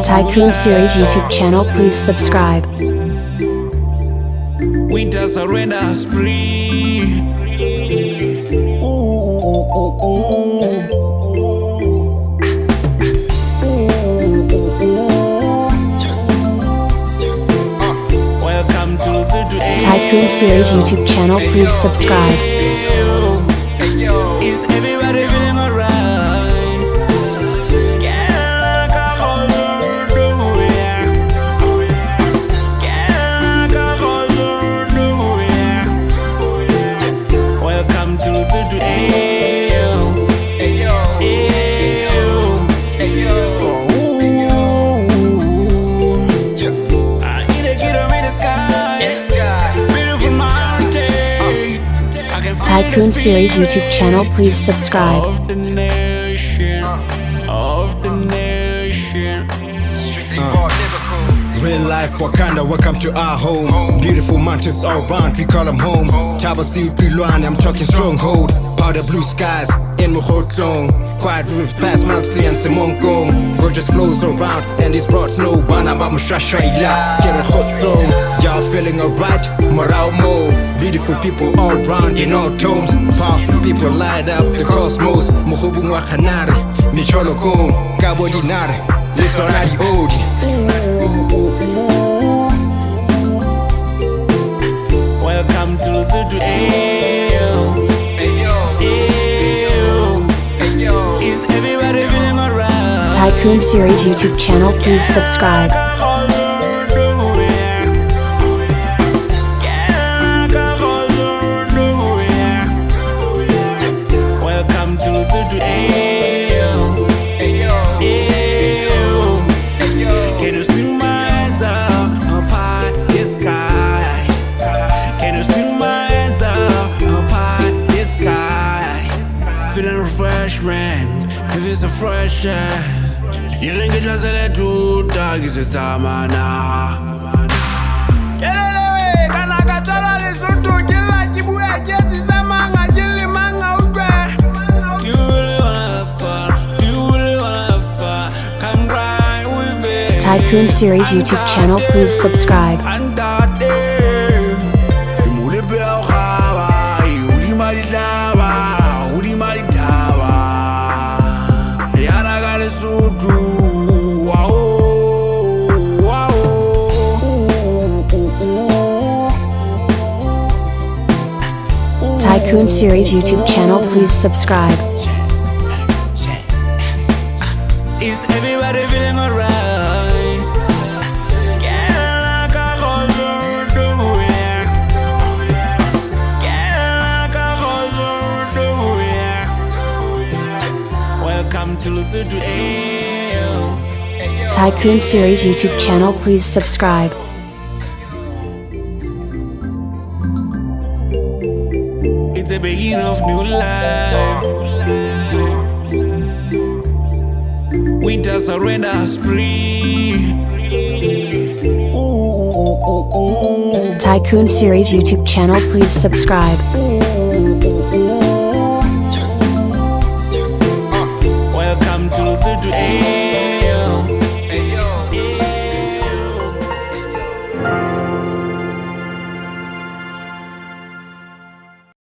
TYCOONseries YouTube channel, please subscribe. Winter surrender spree. Ooh, ooh, ooh, ooh. Welcome to Lesotho. TYCOONseries YouTube channel, please subscribe. Is everybody feeling alright? Welcome to Lesotho. TYCOONseries YouTube channel, please subscribe. Of the nation, of the nation. Real life Wakanda, welcome to our home. Beautiful mountains all round, we call them home. Tabasi Pilwane, I'm talking stronghold. Powder blue skies in Mukhotlong. Quiet rivers past Mountsley and Simongo. Gorgeous flows around and it's brought snow. Banaba Mushashayla, get a hot song. Y'all feeling alright? Morale mo. Beautiful people all round in all tones. Powerful people light up the cosmos. Muhubungwa Khanari, Micholo Kong, Cabo Dinari, Lesonari Odi. Welcome to Lesotho. Is everybody feeling alright? TYCOONseries YouTube channel, please subscribe. Welcome to Lesotho. Can you swing my hands up high the sky? Can you swing my hands up high the sky? Feeling refreshment, if it's a fresh air. You think it just let you dog is the time now. TYCOONseries YouTube channel, please subscribe. TYCOONseries YouTube channel, please subscribe. Is everybody feeling alright? Welcome to Lesotho. TYCOONseries YouTube channel, please subscribe. It's the beginning of new life. Winter surrender spree. Ooh, ooh, ooh, ooh. TYCOONseries YouTube channel, please subscribe.